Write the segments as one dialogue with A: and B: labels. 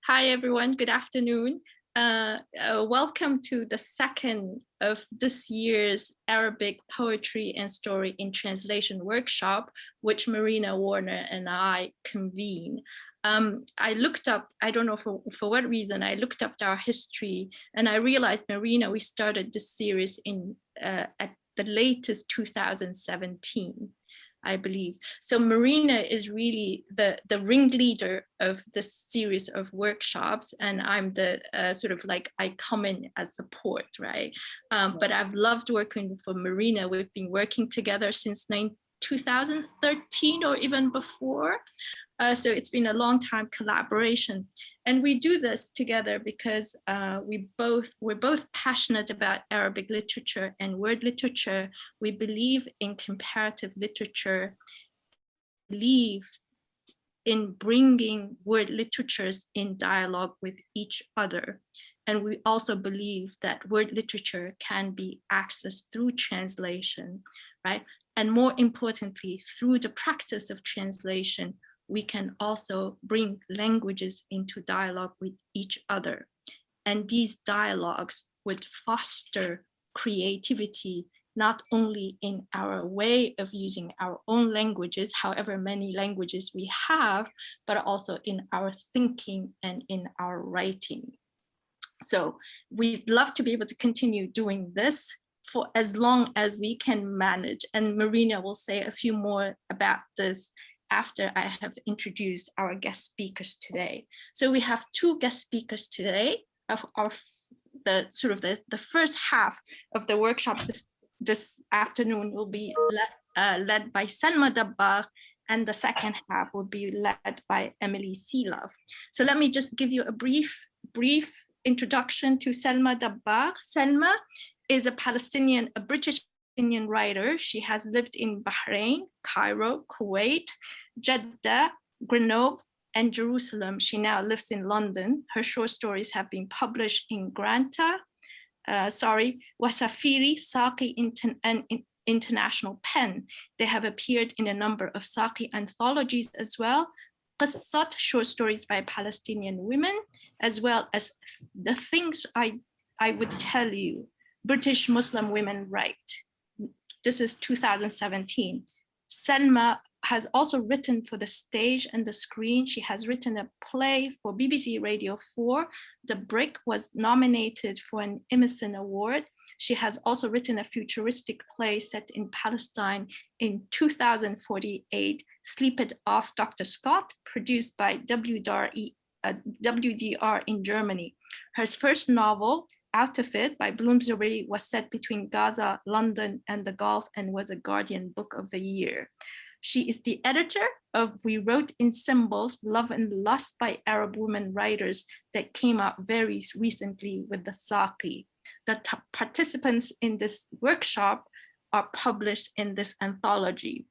A: Hi, everyone. Good afternoon. Welcome to the second of this year's Arabic Poetry and Story in Translation workshop, which Marina Warner and I convene. I looked up, I don't know for what reason, I looked up our history and I realized, Marina, we started this series in at the latest 2017. I believe. So Marina is really the ringleader of this series of workshops, and I'm the sort of like, I come in as support, right? But I've loved working for Marina. We've been working together since 2013 or even before. So it's been a long time collaboration. And we do this together because we're both passionate about Arabic literature and word literature. We believe in comparative literature, believe in bringing word literatures in dialogue with each other. And we also believe that word literature can be accessed through translation, right? And more importantly, through the practice of translation, we can also bring languages into dialogue with each other. And these dialogues would foster creativity, not only in our way of using our own languages, however many languages we have, but also in our thinking and in our writing. So we'd love to be able to continue doing this for as long as we can manage. And Marina will say a few more about this after I have introduced our guest speakers today. So we have two guest speakers today. The first half of the workshop this afternoon will be led by Selma Dabbagh, and the second half will be led by Emily Silov. So let me just give you a brief introduction to Selma Dabbagh. Selma is a British Palestinian writer. She has lived in Bahrain, Cairo, Kuwait, Jeddah, Grenoble, and Jerusalem. She now lives in London. Her short stories have been published in Granta, Wasafiri, Saqi, and International Pen. They have appeared in a number of Saqi anthologies as well. Consorts, short stories by Palestinian women, as well as The Things I Would Tell You, British Muslim Women Write. This is 2017. Selma has also written for the stage and the screen. She has written a play for BBC Radio 4. The Brick was nominated for an Emerson Award. She has also written a futuristic play set in Palestine in 2048, Sleep It Off, Dr. Scott, produced by WDR in Germany. Her first novel, Out of It by Bloomsbury, was set between Gaza, London, and the Gulf and was a Guardian Book of the Year. She is the editor of We Wrote in Symbols, Love and Lust by Arab Women Writers that came out very recently with the Saqi. The participants in this workshop are published in this anthology.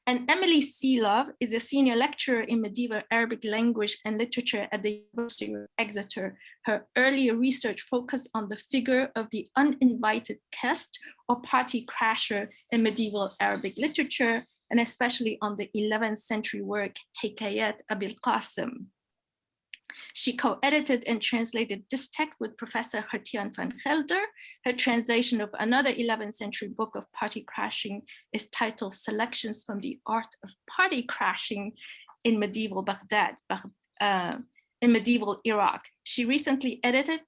A: And Emily Silov is a senior lecturer in medieval Arabic language and literature at the University of Exeter. Her earlier research focused on the figure of the uninvited guest or party crasher in medieval Arabic literature, and especially on the 11th century work Hikayat Abil Qasim. She co-edited and translated this text with Professor Gertjan van Gelder. Her translation of another 11th century book of party crashing is titled Selections from the Art of Party Crashing in Medieval Baghdad, in medieval Iraq. She recently edited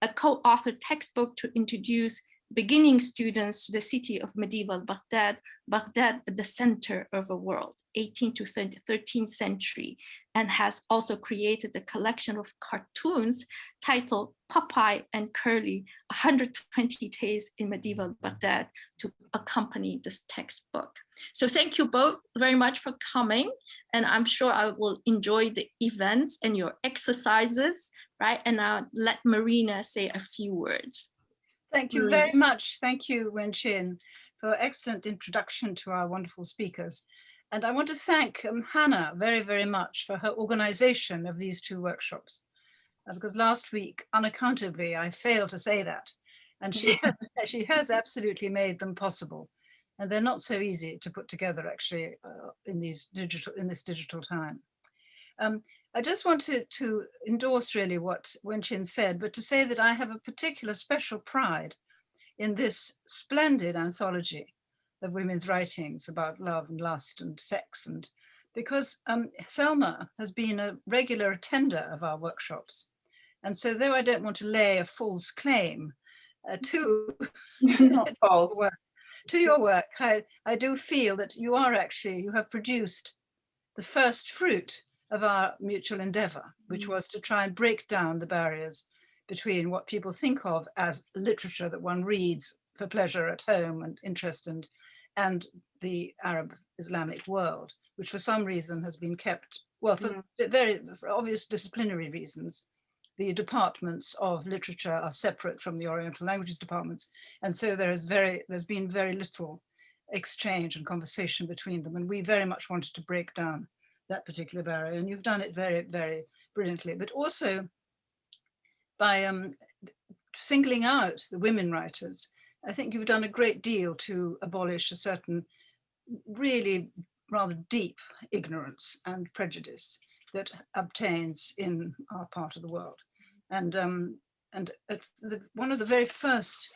A: a co-authored textbook to introduce beginning students to the city of medieval Baghdad, Baghdad at the center of the world, 18th to 13th century, and has also created a collection of cartoons titled Popeye and Curly, 120 Days in Medieval Baghdad to accompany this textbook. So thank you both very much for coming, and I'm sure I will enjoy the events and your exercises, right? And I'll let Marina say a few words.
B: Thank you very much. Thank you, Wen-chin, for excellent introduction to our wonderful speakers. And I want to thank Hannah very, very much for her organization of these two workshops, because last week, unaccountably, I failed to say that. And she has absolutely made them possible. And they're not so easy to put together, actually, in this digital time. I just wanted to endorse really what Wen-chin said, but to say that I have a particular special pride in this splendid anthology of women's writings about love and lust and sex, and because Selma has been a regular attender of our workshops. And so though I don't want to lay a false claim to,
C: Not false.
B: to your work, I do feel that you have produced the first fruit of our mutual endeavor, which was to try and break down the barriers between what people think of as literature that one reads for pleasure at home and interest and the Arab Islamic world, which for some reason has been kept, well, for obvious disciplinary reasons. The departments of literature are separate from the Oriental languages departments. And so there's been very little exchange and conversation between them. And we very much wanted to break down that particular barrier. And you've done it very, very brilliantly, but also by singling out the women writers. I think you've done a great deal to abolish a certain really rather deep ignorance and prejudice that obtains in our part of the world. And one of the very first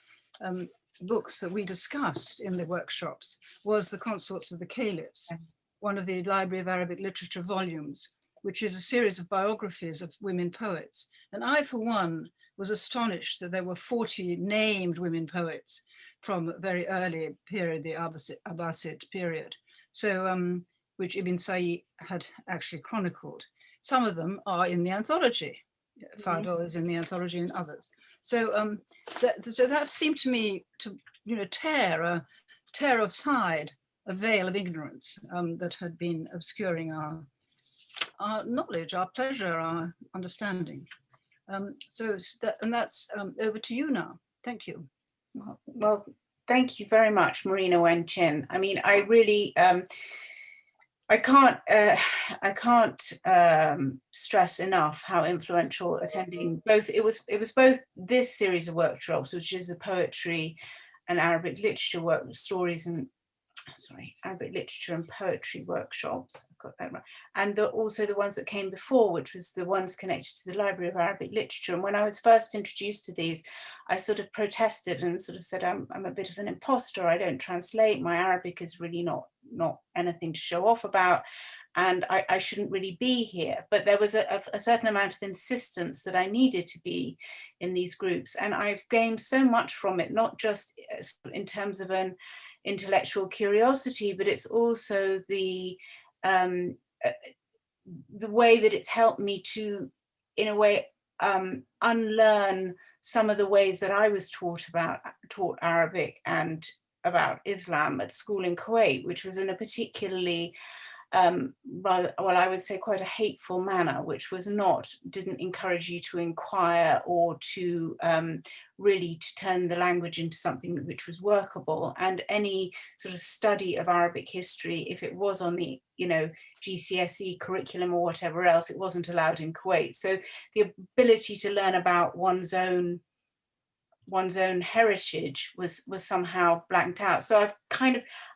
B: books that we discussed in the workshops was The Consorts of the Caliphs, one of the Library of Arabic Literature volumes, which is a series of biographies of women poets. And I, for one, was astonished that there were 40 named women poets from a very early period, the Abbasid period, so which Ibn Sa'i had actually chronicled. Some of them are in the anthology. Fadl is in the anthology and others. So that seemed to me to tear aside a veil of ignorance that had been obscuring our knowledge, our pleasure, our understanding. That's over to you now. Thank you.
C: Well, thank you very much, Marina, Wen-chin. I mean, I really, I can't stress enough how influential attending both. It was both this series of workshops, which is a poetry and Arabic literature Arabic literature and poetry workshops. I've got that right. And also the ones that came before, which was the ones connected to the Library of Arabic Literature. And when I was first introduced to these, I sort of protested and sort of said, I'm a bit of an imposter. I don't translate. My Arabic is really not anything to show off about. And I shouldn't really be here. But there was a certain amount of insistence that I needed to be in these groups. And I've gained so much from it, not just in terms of an intellectual curiosity, but it's also the way that it's helped me to, in a way, unlearn some of the ways that I was taught Arabic and about Islam at school in Kuwait, which was in a particularly I would say quite a hateful manner, which didn't encourage you to inquire or to really to turn the language into something which was workable. And any sort of study of Arabic history, if it was on the GCSE curriculum or whatever else, it wasn't allowed in Kuwait. So the ability to learn about one's own heritage was somehow blanked out. So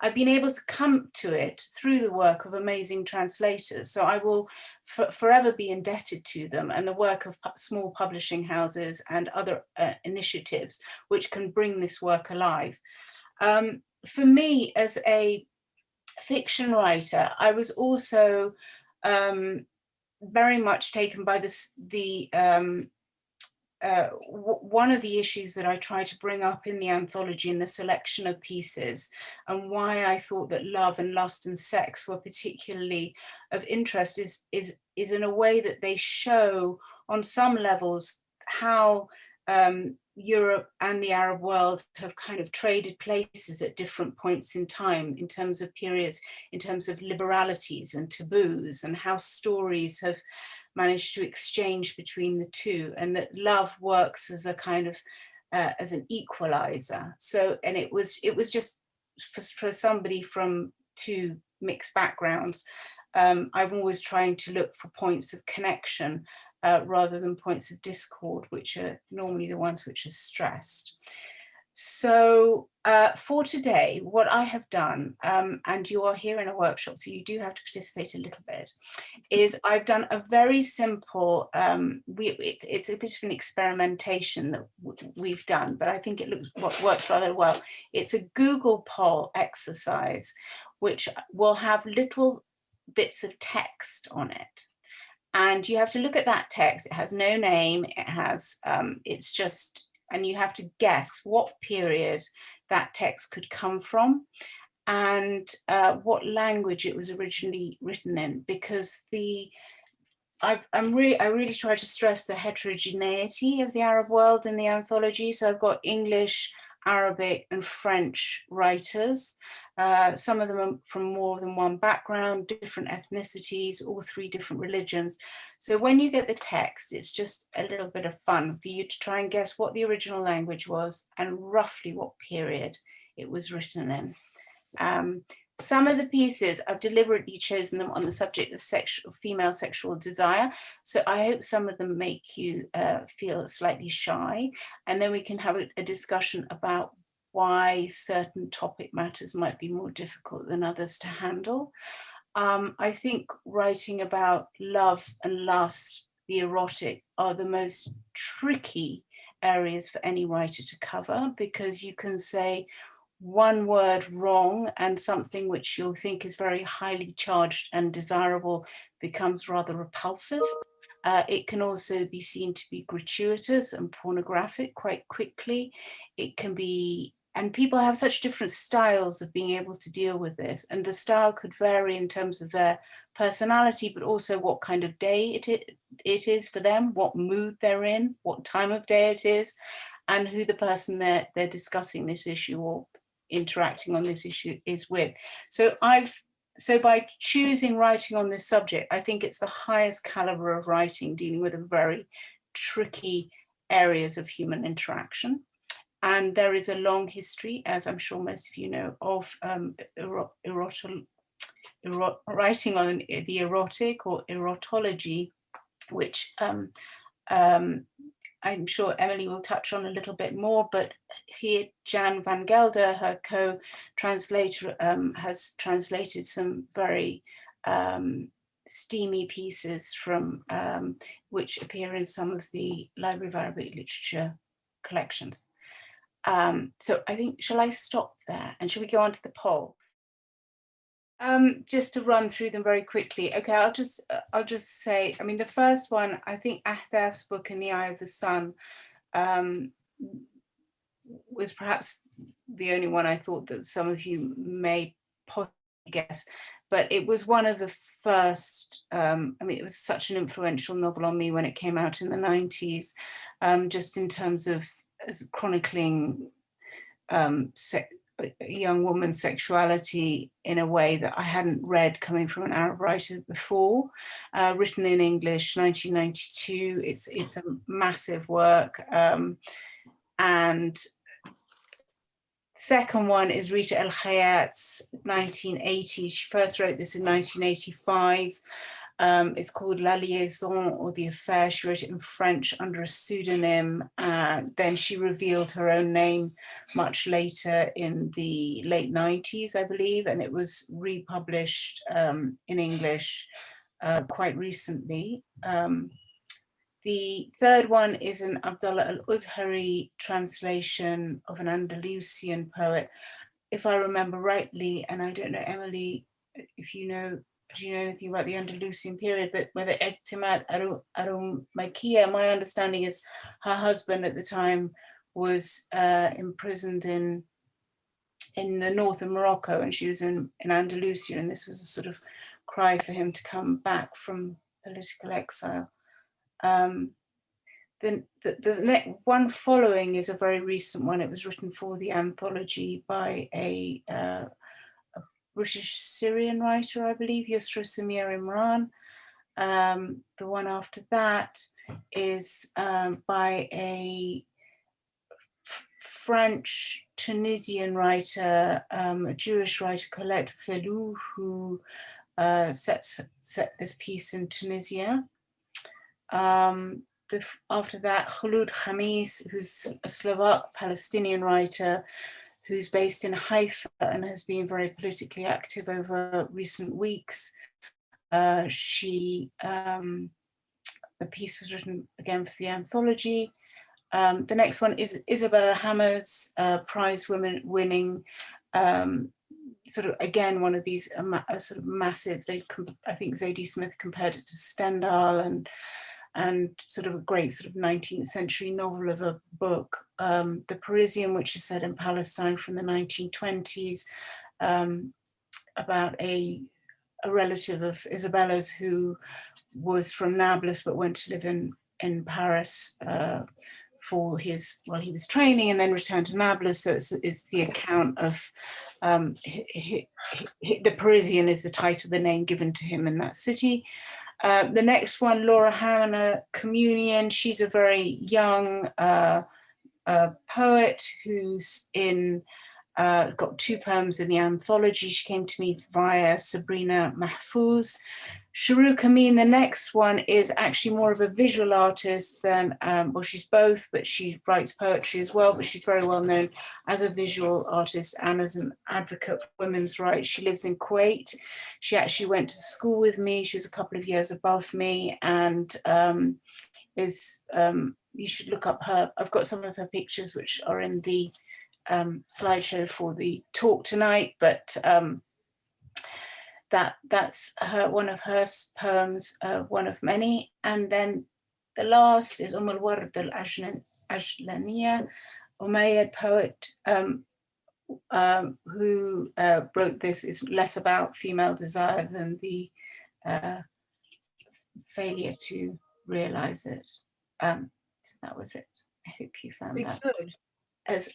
C: I've been able to come to it through the work of amazing translators. So I will forever be indebted to them and the work of small publishing houses and other initiatives which can bring this work alive. For me, as a fiction writer, I was also very much taken by one of the issues that I try to bring up in the anthology in the selection of pieces, and why I thought that love and lust and sex were particularly of interest, is in a way that they show on some levels how Europe and the Arab world have kind of traded places at different points in time, in terms of periods, in terms of liberalities and taboos, and how stories have managed to exchange between the two, and that love works as a kind of as an equalizer. So, and it was just for somebody from two mixed backgrounds, I'm always trying to look for points of connection rather than points of discord, which are normally the ones which are stressed. So for today, what I have done, and you are here in a workshop, so you do have to participate a little bit, is I've done a very simple, it's a bit of an experimentation that we've done, but I think it works rather well. It's a Google poll exercise, which will have little bits of text on it. And you have to look at that text. It has no name, it has, it's just, and you have to guess what period that text could come from and what language it was originally written in, because I really try to stress the heterogeneity of the Arab world in the anthology. So I've got English, Arabic and French writers. Some of them are from more than one background, different ethnicities, all three different religions. So when you get the text, it's just a little bit of fun for you to try and guess what the original language was and roughly what period it was written in. Some of the pieces, I've deliberately chosen them on the subject of female sexual desire. So I hope some of them make you feel slightly shy, and then we can have a discussion about why certain topic matters might be more difficult than others to handle. I think writing about love and lust, the erotic, are the most tricky areas for any writer to cover, because you can say one word wrong and something which you'll think is very highly charged and desirable becomes rather repulsive. It can also be seen to be gratuitous and pornographic quite quickly. It can be, and people have such different styles of being able to deal with this, and the style could vary in terms of their personality, but also what kind of day it is for them, what mood they're in, what time of day it is, and who the person they're discussing this issue or interacting on this issue is with. So by choosing writing on this subject, I think it's the highest caliber of writing dealing with a very tricky areas of human interaction. And there is a long history, as I'm sure most of you know, of writing on the erotic or erotology, which I'm sure Emily will touch on a little bit more, but here Jan van Gelder, her co-translator, has translated some very steamy pieces from which appear in some of the Library of Arabic Literature collections. So I think, shall I stop there and shall we go on to the poll? Just to run through them very quickly. Okay, I'll just say, I mean, the first one, I think Ahdaf's book In the Eye of the Sun was perhaps the only one I thought that some of you may possibly guess, but it was one of the first, I mean, it was such an influential novel on me when it came out in the 90s, just in terms of as chronicling a young woman's sexuality in a way that I hadn't read coming from an Arab writer before, written in English, 1992. It's a massive work. And second one is Rita El Khayat's 1980. She first wrote this in 1985. It's called La Liaison, or The Affair. She wrote it in French under a pseudonym. Then she revealed her own name much later in the late 90s, I believe, and it was republished in English quite recently. The third one is an Abdullah Al-Uzhari translation of an Andalusian poet, if I remember rightly, and I don't know, Emily, if you know, do you know anything about the Andalusian period, but whether Ektimat Arumakia, my understanding is her husband at the time was imprisoned in the north of Morocco, and she was in Andalusia, and this was a sort of cry for him to come back from political exile. The next one following is a very recent one. It was written for the anthology by a British Syrian writer, I believe, Yusra Samir Imran. The one after that is by a French Tunisian writer, a Jewish writer, Colette Felou, who set this piece in Tunisia. after that, Khulud Khamis, who's a Slovak Palestinian writer who's based in Haifa and has been very politically active over recent weeks. The piece was written again for the anthology. The next one is Isabella Hammers, prize-winning, sort of, again, one of these sort of massive, I think Zadie Smith compared it to Stendhal, and sort of a great sort of 19th century novel of a book, The Parisian, which is set in Palestine from the 1920s, about a relative of Isabella's who was from Nablus but went to live in Paris for while he was training, and then returned to Nablus. So it's the account of The Parisian is the title, the name given to him in that city. The next one, Laura Hannah, Communion. She's a very young poet who's got 2 poems in the anthology. She came to me via Sabrina Mahfouz. Shuru Kamin, the next one, is actually more of a visual artist than, well, she's both, but she writes poetry as well, but she's very well known as a visual artist and as an advocate for women's rights. She lives in Kuwait. She actually went to school with me. She was a couple of years above me, and you should look up her. I've got some of her pictures which are in the slideshow for the talk tonight, but that's one of her poems, one of many. And then the last is Al-Ward al-Ajlaniya, Umayyad poet, who wrote this. Is less about female desire than the failure to realize it. So that was it. I hope you found that as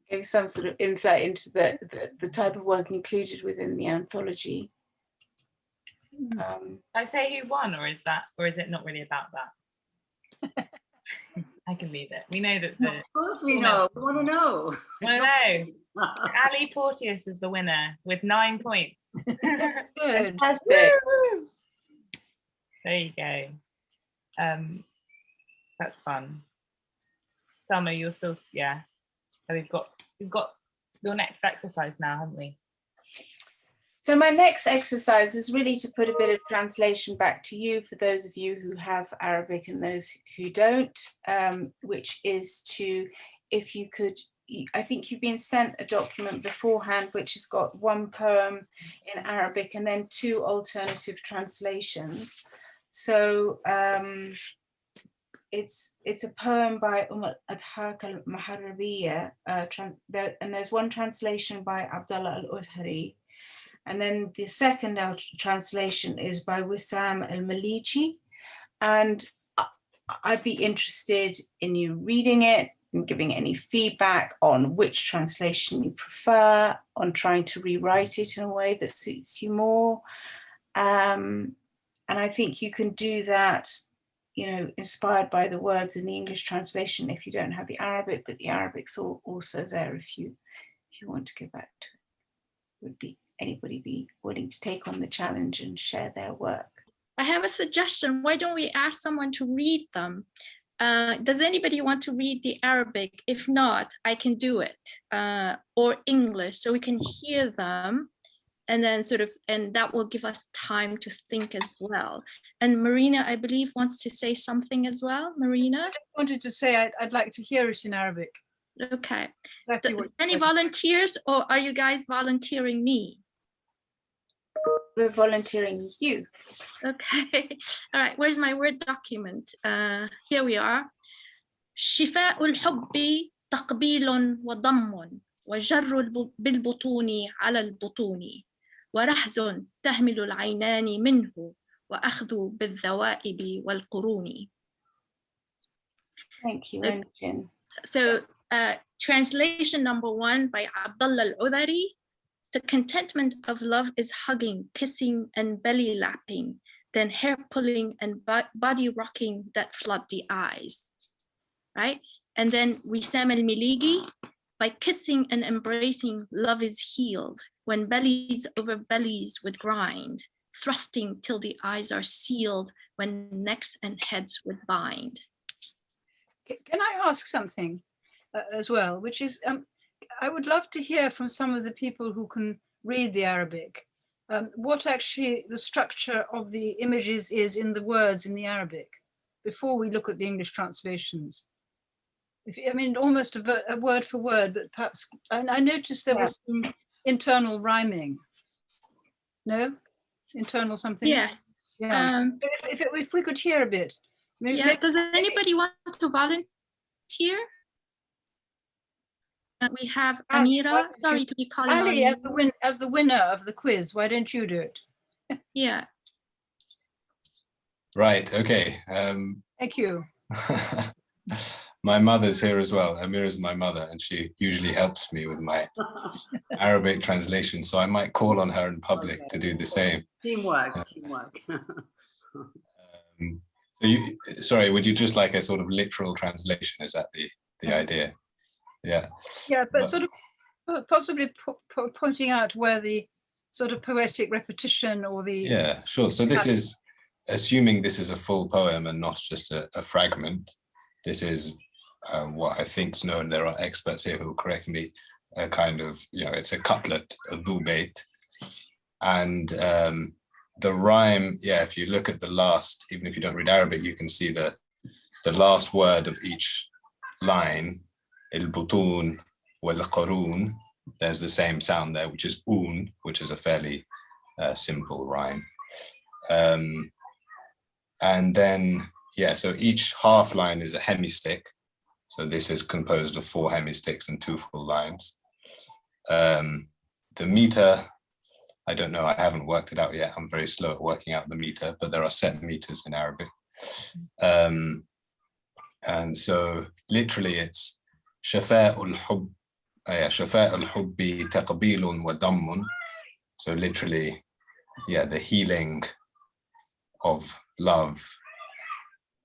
C: gave some sort of insight into the type of work included within the anthology.
D: I say who won, or is it not really about that? I can leave it. We know that
E: of course we know. We want to know.
D: I know. Ali Porteous is the winner with 9 points.
B: Good.
C: Fantastic.
D: There you go. That's fun. Selma, you're still, yeah. So we've got your next exercise now, haven't we?
C: So my next exercise was really to put a bit of translation back to you, for those of you who have Arabic and those who don't, which is to, if you could, I think you've been sent a document beforehand which has got 1 poem in Arabic and then 2 alternative translations. So it's a poem by Adhak al-Maharabiyya, and there's 1 translation by Abdullah Al-Uzhari, and then the second translation is by Wissam al-Malichi. And I'd be interested in you reading it and giving any feedback on which translation you prefer, on trying to rewrite it in a way that suits you more. And I think you can do that, you know, inspired by the words in the English translation if you don't have the Arabic, but the Arabic's also there if you want to go back to it. Would anybody be willing to take on the challenge and share their work?
A: I have a suggestion. Why don't we ask someone to read them? Does anybody want to read the Arabic? If not, I can do it, or English, so we can hear them. And then and that will give us time to think as well. And Marina, I believe, wants to say something as well. Marina?
B: I just wanted to say I'd like to hear it in Arabic.
A: Okay.
B: Exactly
A: any volunteers, or are you guys volunteering me?
C: We're volunteering you.
A: Okay. All right, where's my Word document? Here we are. شفاء الحب تقبيل وضم وجر بالبطون على البطون ورحز تهمل العينان منه وأخذ بالذوائب والقرون.
C: Thank you, Wen-chin.
A: So translation number 1 by Abdullah Al-Uzhari. The contentment of love is hugging, kissing, and belly lapping, then hair pulling and body rocking that flood the eyes, right? And then Wissam al-Miligi, by kissing and embracing, love is healed. When bellies over bellies would grind, thrusting till the eyes are sealed when necks and heads would bind.
B: Can I ask something as well, which is, I would love to hear from some of the people who can read the Arabic, what actually the structure of the images is in the words in the Arabic, before we look at the English translations. I mean, almost a word for word, but perhaps, and I noticed there was some internal rhyming. No? Internal something?
A: Yes.
B: Yeah. If we could hear a bit. Maybe,
A: yeah. Does anybody want to volunteer? We have Amira. Sorry to be calling
B: Ali,
A: on you.
B: as the winner of the quiz, why don't you do it?
A: Yeah.
F: Right. Okay.
B: Thank you.
F: My mother's here as well. Amira's my mother, and she usually helps me with my Arabic translation. So I might call on her in public to do the same.
E: Teamwork, teamwork.
F: So sorry, would you just like a sort of literal translation? Is that the idea? Yeah.
B: Yeah, but sort of possibly pointing out where the sort of poetic repetition or the...
F: Yeah, sure. So this is, assuming this is a full poem and not just a fragment, this is what I think is known, there are experts here who will correct me, a kind of, it's a couplet, a dhu-bayt. And the rhyme, yeah, if you look at the last, even if you don't read Arabic, you can see the last word of each line, il-butun wal-qarun, there's the same sound there, which is un, which is a fairly simple rhyme. And then, yeah, so each half line is a hemistick. So this is composed of 4 hemisticks and 2 full lines. The meter, I don't know, I haven't worked it out yet. I'm very slow at working out the meter, but there are set meters in Arabic. And so literally it's شفاء الحب شفاء الحب تقبيل ودم. So literally, yeah, the healing of love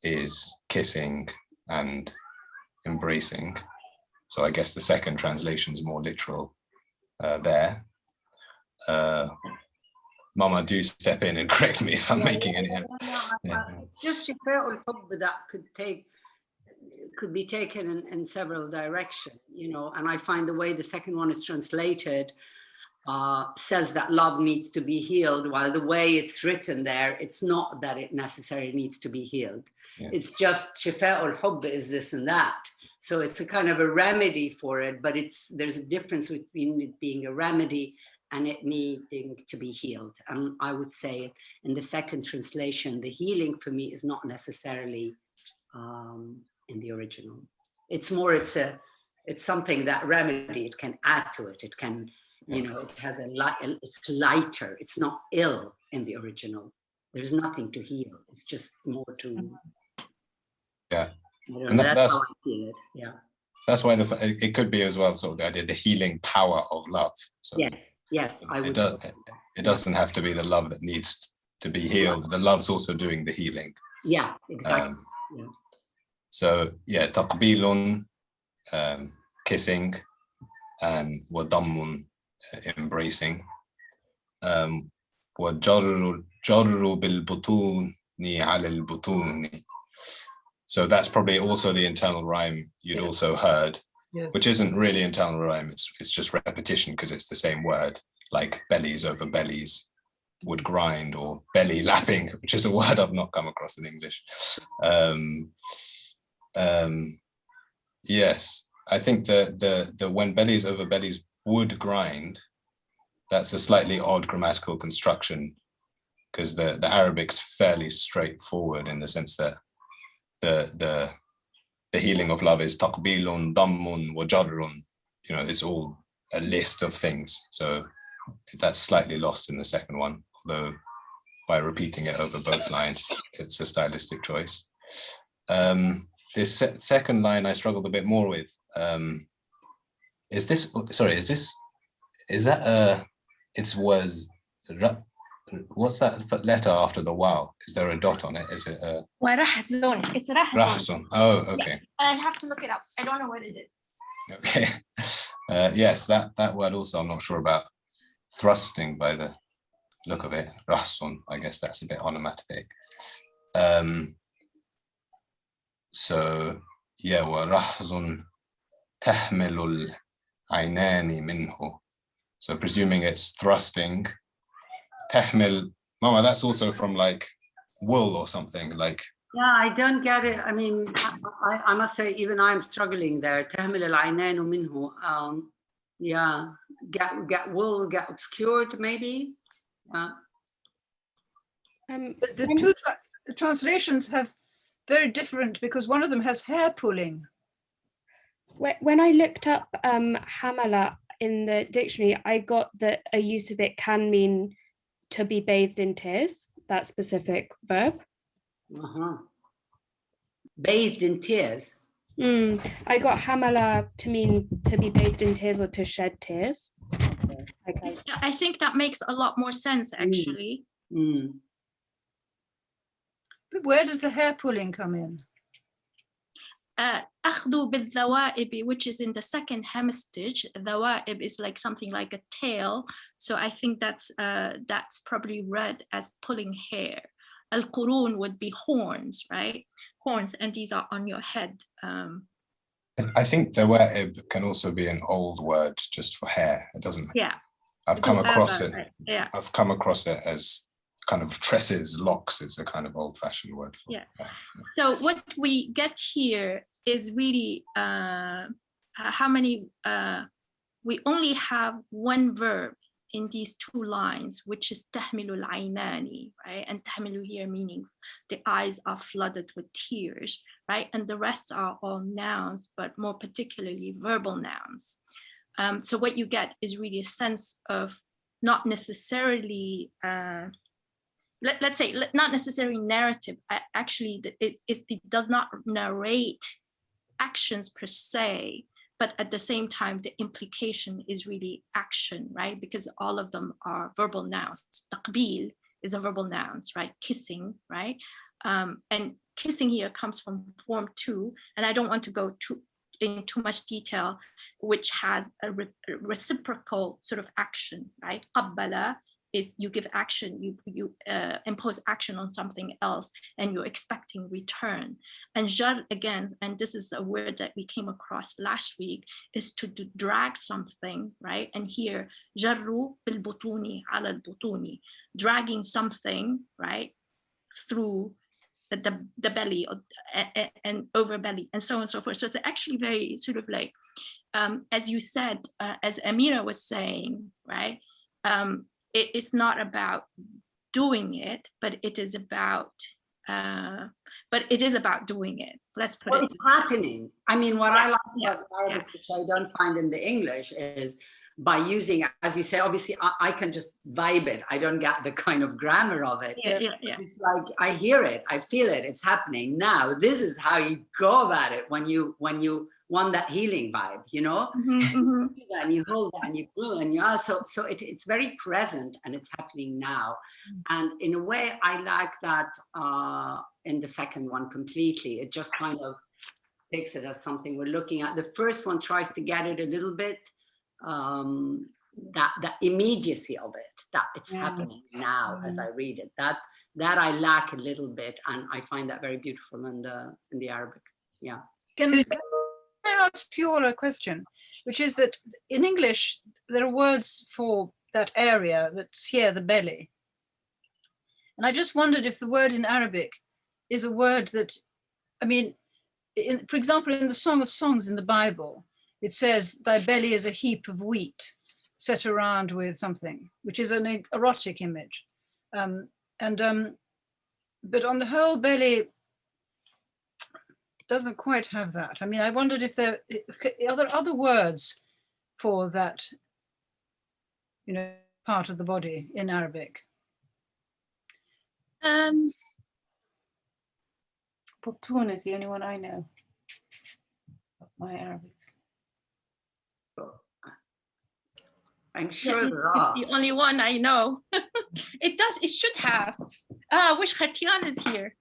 F: is kissing and embracing. So I guess the second translation is more literal there. Mama, do step in and correct me if I'm making any.
E: It's just شفاء الحب that could be taken in several directions, and I find the way the second one is translated says that love needs to be healed, while the way it's written there, it's not that it necessarily needs to be healed. Yeah. It's just shifa'ul hubb is this and that. So it's a kind of a remedy for it, but there's a difference between it being a remedy and it needing to be healed. And I would say in the second translation, the healing for me is not necessarily in the original. It's more, it's something that remedy, it can add to it. It can, it has it's lighter. It's not ill in the original. There's nothing to heal. It's just more to,
F: yeah.
E: And that's how I feel it. Yeah.
F: That's why it could be as well sort of the idea, the healing power of love. So
E: yes, I would.
F: It doesn't have to be the love that needs to be healed. The love's also doing the healing.
E: Yeah, exactly. Yeah.
F: So yeah, taqbilun, kissing, and wadamun, embracing. وَجَرُّ بِالْبُطُونِ عَلَى الْبُطُونِ. So that's probably also the internal rhyme you'd also heard, which isn't really internal rhyme. It's just repetition because it's the same word, like bellies over bellies would grind, or belly lapping, which is a word I've not come across in English. Yes, I think the when bellies over bellies would grind, that's a slightly odd grammatical construction, because the Arabic's fairly straightforward in the sense that the healing of love is taqbilun, dammun, wa jarrun. It's all a list of things. So that's slightly lost in the second one, although by repeating it over both lines, it's a stylistic choice. This second line I struggled a bit more with. Is that what's that letter after the wow? Is there a dot on it? Is it a
A: Rahzun? It's
F: Rahzun. Oh, okay.
A: I have to look it up. I don't know what it is.
F: Okay. Yes, that word also I'm not sure about. Thrusting by the look of it. Rahsun, I guess that's a bit onomatopoeic. So yeah, وَرَحْزٌ تَحْمِلُ الْعَيْنَانِ مِنْهُ. So presuming it's thrusting. تحمل, Mama, that's also from like wool or something like.
E: Yeah, I don't get it. I mean, I must say, even I'm struggling there. تحمل العينان منه. Yeah, get wool, get obscured, maybe.
B: The translations have very different, because one of them has hair pulling.
G: When I looked up hamala in the dictionary, I got that a use of it can mean to be bathed in tears, that specific verb.
E: Bathed in tears.
G: I got hamala to mean to be bathed in tears or to shed tears. Okay.
A: I think that makes a lot more sense, actually.
B: But where does the hair pulling come in?
A: أخذوا بالذوائب, which is in the second hemistich. Dhawaib is like something like a tail, so I think that's probably read as pulling hair. Al-qurun would be horns, right? Horns, and these are on your head.
F: I think dhawa'ib can also be an old word just for hair. It doesn't.
A: Yeah.
F: I've come across it.
A: Right. Yeah.
F: I've come across it as kind of tresses, locks is a kind of old-fashioned word for
A: yeah.
F: hair.
A: So what we get here is really how many. We only have one verb in these two lines, which is tahmilu al-aynani, right? And tahmilu here meaning the eyes are flooded with tears, right? And the rest are all nouns, but more particularly verbal nouns. So what you get is really a sense of not necessarily, let's say, not necessarily narrative. Actually, it does not narrate actions per se, but at the same time, the implication is really action, right? Because all of them are verbal nouns. Taqbil is a verbal noun, right? Kissing, right? And kissing here comes from form 2, and I don't want to go in too much detail, which has a reciprocal sort of action, right? Qabbala is you give action, you impose action on something else, and you're expecting return. And jar, again, and this is a word that we came across last week, is to drag something, right? And here, jarru bil butuni ala al butuni, dragging something, right, through the belly and over belly, and so on and so forth. So it's actually very sort of like, as you said, as Amira was saying, right? It's not about doing it, but it is about doing it. Let's put it.
E: It's happening. I mean, what I like about Arabic, which I don't find in the English, is by using, as you say, obviously I can just vibe it. I don't get the kind of grammar of it. It's like I hear it, I feel it, it's happening now. This is how you go about it when you want that healing vibe, you know? And you hold that and you do, and you are so it's very present and it's happening now. And in a way, I like that in the second one completely. It just kind of takes it as something we're looking at. The first one tries to get it a little bit, that immediacy of it, that it's happening now as I read it. That I lack a little bit, and I find that very beautiful in the Arabic. Yeah.
B: Can I ask you all a question, which is that in English there are words for that area that's here, the belly, and I just wondered if the word in Arabic is a word that, I mean, for example, in the Song of Songs in the Bible, it says, "Thy belly is a heap of wheat set around with something," which is an erotic image. But on the whole, belly doesn't quite have that. I mean, I wondered if are there other words for that, you know, part of the body in Arabic?
C: Butun is the only one I know of my Arabics.
E: I'm sure there are.
A: It's the only one I know. It should have. Wish Khatian is here.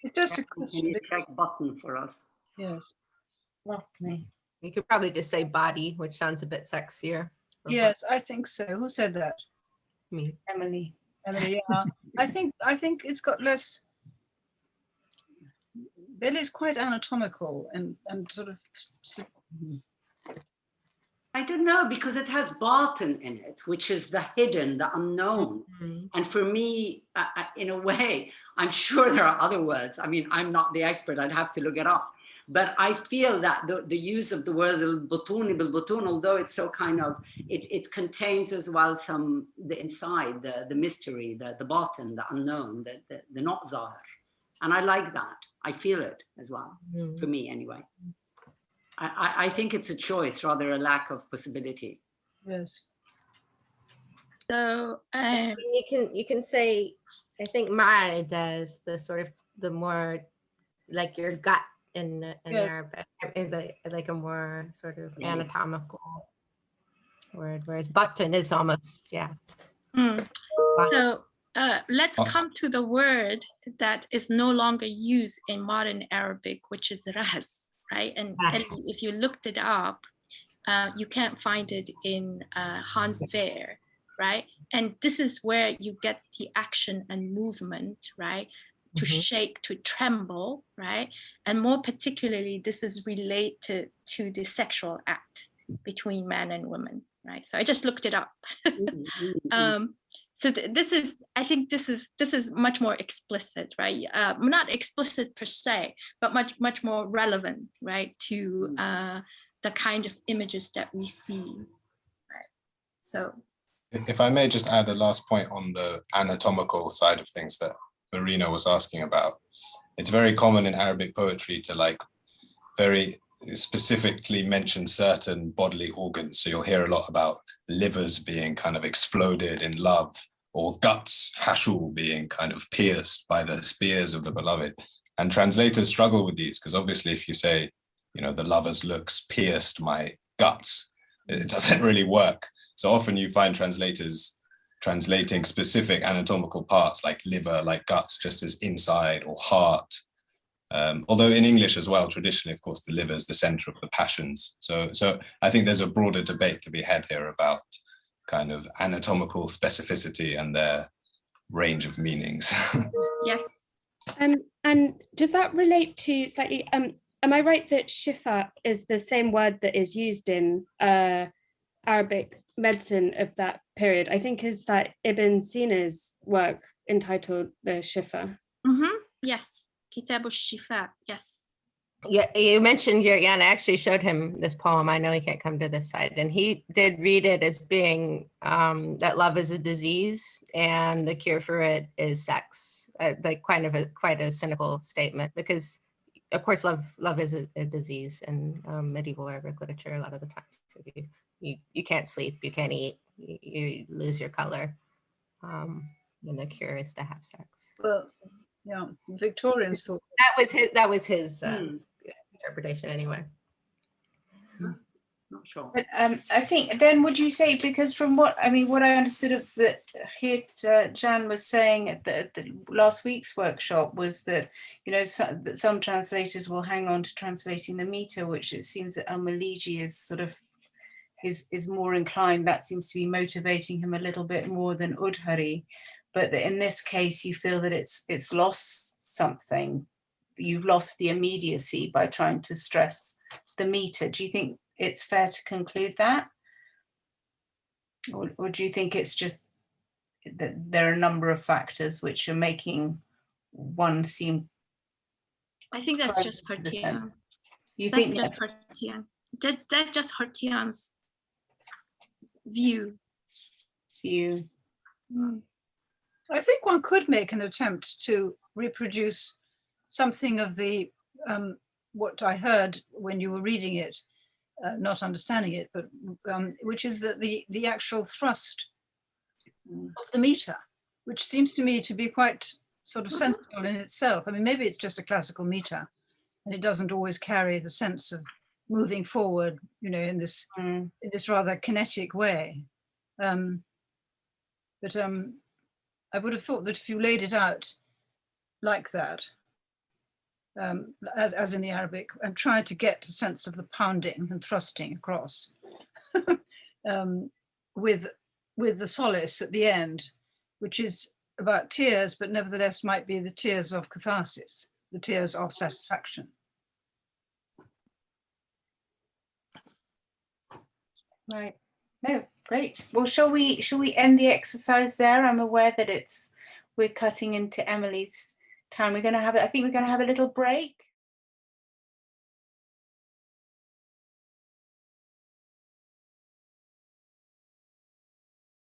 B: It's just a question.
E: Check button for us.
B: Yes.
C: Left me.
H: You could probably just say body, which sounds a bit sexier.
B: Yes, I think so. Who said that?
H: Me.
B: Emily. Emily, yeah. I think it's got less. Belly is quite anatomical and sort of.
E: I don't know, because it has Batin in it, which is the hidden, the unknown. And for me, in a way, I'm sure there are other words. I mean, I'm not the expert, I'd have to look it up. But I feel that the use of the word al-butun, bil-butun, although it's so kind of, it contains as well the inside, the mystery, the Batin, the unknown, the not zahir. And I like that. I feel it as well, for me anyway. I think it's a choice, rather a lack of possibility.
B: Yes.
A: So
H: you can say, I think Mara does the sort of the more like your gut in Arabic, like a more sort of anatomical word, whereas button is almost
A: So let's come to the word that is no longer used in modern Arabic, which is ras. Right, and if you looked it up, you can't find it in Hans Wehr, right? And this is where you get the action and movement, right? To shake, to tremble, right? And more particularly, this is related to the sexual act between man and woman, right? So I just looked it up. So this is, I think this is much more explicit, right? Not explicit per se, but much more relevant, right, to the kind of images that we see, right? So,
F: if I may just add a last point on the anatomical side of things that Marina was asking about, it's very common in Arabic poetry to like very specifically mention certain bodily organs. So you'll hear a lot about livers being kind of exploded in love, or guts, hashul, being kind of pierced by the spears of the beloved. And translators struggle with these, because obviously if you say, you know, the lover's looks pierced my guts, it doesn't really work. So often you find translators translating specific anatomical parts like liver, like guts, just as inside or heart. Although in English as well, traditionally, of course, the liver is the center of the passions. So I think there's a broader debate to be had here about kind of anatomical specificity and their range of meanings.
A: yes.
G: And does that relate to slightly, am I right that shifa is the same word that is used in Arabic medicine of that period? I think is that Ibn Sina's work entitled the Shifa.
A: Yes. Kitab al-Shifa, yes.
H: Yeah, you mentioned Jan. I actually showed him this poem. I know he can't come to this side, and he did read it as being that love is a disease and the cure for it is sex. Like quite a cynical statement, because of course love is a disease in medieval Arabic literature a lot of the time. So you can't sleep, you can't eat, you lose your color, and the cure is to have sex.
B: Well, yeah, Victorians thought
H: that was his interpretation anyway.
E: Not sure.
C: But I think then would you say, because from what I understood of that Jan was saying at the last week's workshop was that, you know, that some translators will hang on to translating the meter, which it seems that Al-Maliji is sort of is more inclined, that seems to be motivating him a little bit more than Udhari, but that in this case you feel that it's lost something. You've lost the immediacy by trying to stress the meter. Do you think it's fair to conclude that? Or do you think it's just that there are a number of factors which are making one seem...
A: I think that's just Hertian.
C: You think
A: that's Hertian. That's just Hertian's view.
B: I think one could make an attempt to reproduce something of the what I heard when you were reading it, not understanding it, but which is that the actual thrust of the meter, which seems to me to be quite sort of sensible in itself. I mean, maybe it's just a classical meter and it doesn't always carry the sense of moving forward, you know, in this rather kinetic way. But I would have thought that if you laid it out like that, as in the Arabic, and tried to get a sense of the pounding and thrusting across, with the solace at the end, which is about tears, but nevertheless might be the tears of catharsis, the tears of satisfaction.
C: Right. No, great. Well, shall we end the exercise there? I'm aware that we're cutting into Emily's time. I think we're going to have a little break.